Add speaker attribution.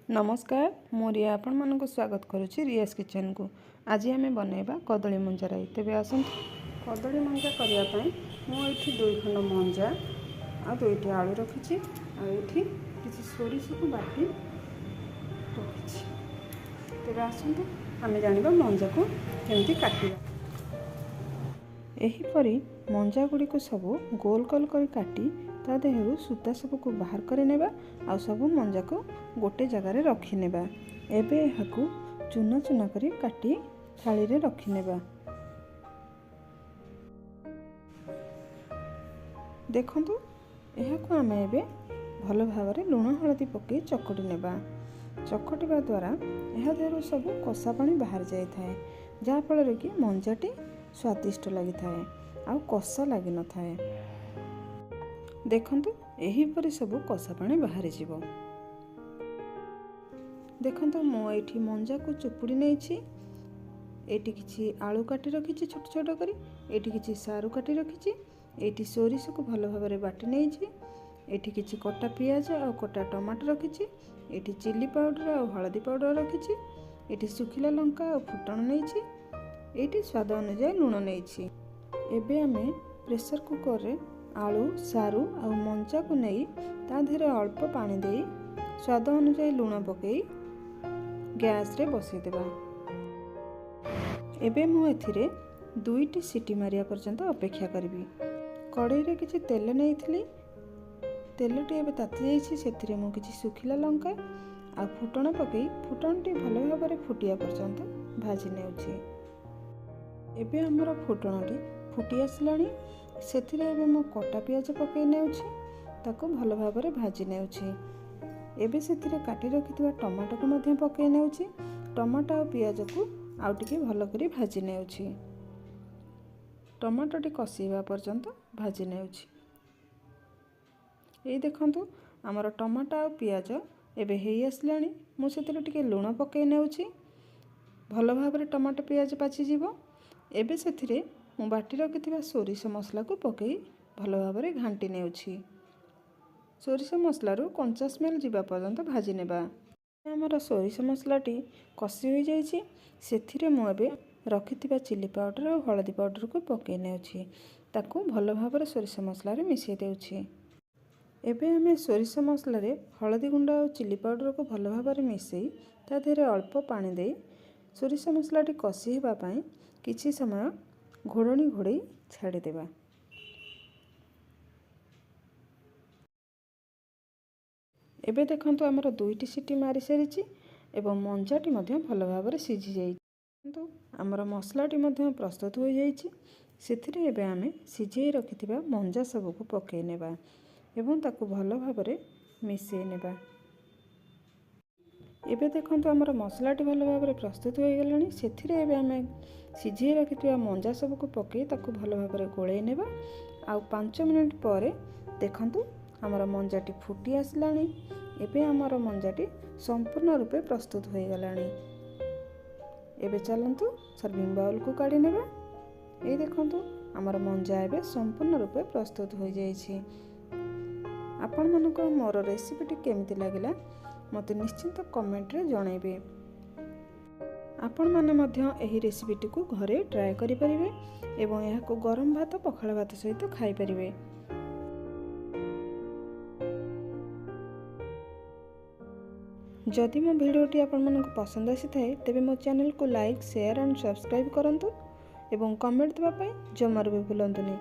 Speaker 1: नमस्कार मु रिया आपण मानक स्वागत करुच्ची रियास किचन को। आज आम बनइबा कदली मंजा राई। तेबे आसंतु कदली मंजा करने मुझे 2 खंड मंजा आ 2टी आलू रखी आठी किसी सोरिष को बाटी रखी। तेबे आसंतु आम जानिबा मंजा को केमती काटिबा। एहीपरी मंजा गुड़ी को सब गोल गोल कर काटी ता देहरु सूता सब को बाहर कर नेबा आ सब मंजा को गोटे जगार रखी नेबा। एबे एहाकू चूना चूना करी काटी थाली रे रखी नेबा। देखंतु एहाकू आमे एबे भल भाव लुण हलदी पकई चकटी नेबा। चकटिबा द्वारा एहा देहरु सब कषा पानी बाहर जाई थाए, जहा फल कि मंजाटी स्वादिष्ट लगी थाए आ कषा लगी न थाए। देखंतु एहीपरि सब कषा पानी बाहरी जीवो। देखंतु मो एठी मंजा को चुपुड़ी नेछि। एठी किछि आलू काटी रखिछि छोट छोट करी, एठी किछि सारू काटी रखिछि, एठी सोरिष को भल भाबरे बाटी नेछि, एठी किछि कटा पियाज आ कटा टमाटर रखिछि, एठी चिली पाउडर आ हळदी पाउडर रखिछि, एठी सुखिला लंका आ फुटण नेछि, एठी स्वाद अनुसार लूण नेछि। एबे आमे प्रेशर कुकर रे आलू सारू आ मंजा को नहीं ता देहरे अल्प पानी देई स्वाद अनुसार लूण पकई गैस रे बसई देबा। एबे मु एथिरे 2टी सीटी मारिया पर्यंत अपेक्षा करबी। कड़ाई रे किछि तेल नेइथिली, तेलटी एबे ताती जाइछि। सेथिरे मु किछि सुखिला लंका आ फुटण पकई फुटणटी भल भाबरे फुटिया पर्यंत भाजी नेउछि। एबे हमर फुटणटी फुटी आसलाणी। सेथिरे एबे मो कटा पियाज पकई नेउछि, ताको भल भाबरे भाजी नेउछि। एबे सेथिरे काटी रखिथिबा टमाटो को मध्य पकई नेउछि। टमाटो आ पियाज को आउ टिके भल करी भाजी नेउछि। टमाटोटी कषिबा पर्यंत भाजी नेउछि। एई देखंतु हमर टमाटो आ पियाज एबे हेई आसलाणी। मु सेथिरे टिके लूण पकई नेउछि। भल भाबरे टमाटो पियाज पाची जीवो। एबे सेथिरे मु बाटी रखिथिबा सोरिष मसला को पकई भल भाबरे घांटी नेउछि। सोरिष मसलारू कंचा स्मेल जीवा पर्यंत भाजी नेबा। हमर सोरिष मसलाटी कषि हो जाइछि। सेथिरे मु एबे रखिथिबा चिली पाउडर और हळदी पाउडर को पकई नेउछि। ताकू भल भाबरे सोरिष मसला रे मिसई देउछि। एबे हमें सोरिष मसला रे हळदी गुंडा और चिली पाउडर को भल भाबरे मिसई ता देहरे अल्प पानी देई सोरिष मसलाटी कषि हेबा पई किछि समय घोड़नी घोड़ई छाड़ी देबा। एबे देखंतु हमर 2टी सीटी मारी सारिछि एवं मंजाटी मध्य भल भाबरे सिझी जाइछि। किंतु हमर मसलाटी मध्य प्रस्तुत हो जाइछि। सेथिरे एबे आमे सिझेई रखिथिबा मंजा सब को पकई नेबा एवं ताकू भल भाबरे मिसई नेबा। एबे देखंतु हमर मसलाटी भल भाबरे प्रस्तुत हो गलानी। सेथिरे एबे आमे सिझेई रखिथिबा मंजा सब को पकई ताकू भल भाबरे गोळेई नेबा। आ 5 मिनिट परे देखंतु हमर मंजाटी फुटी आसलानी। एबे हमर मंजाटी संपूर्ण रूपे प्रस्तुत हो गलानी। एबे चलंतु सर्विंग बाउल को काढी नेबा। ए देखंतु हमर मंजा एबे संपूर्ण रूपे प्रस्तुत हो जाइछि। आपण मानको मोर रेसिपीटी केमती लागिला मते निश्चित कमेंट रे जणाइबे। आपण माने मध्य एही रेसिपीटी को घरे ट्राई करि परिबे एवं एहा को गरम भात पखाळ भात सहित खाई परिबे। जदि मो भिडियोटी आपण मानको पसंद आसी थाए तेबे मो चैनल को लाइक शेयर एंड सब्सक्राइब करंतु एवं कमेंट देबा पई जमार भी भूलंतुनी।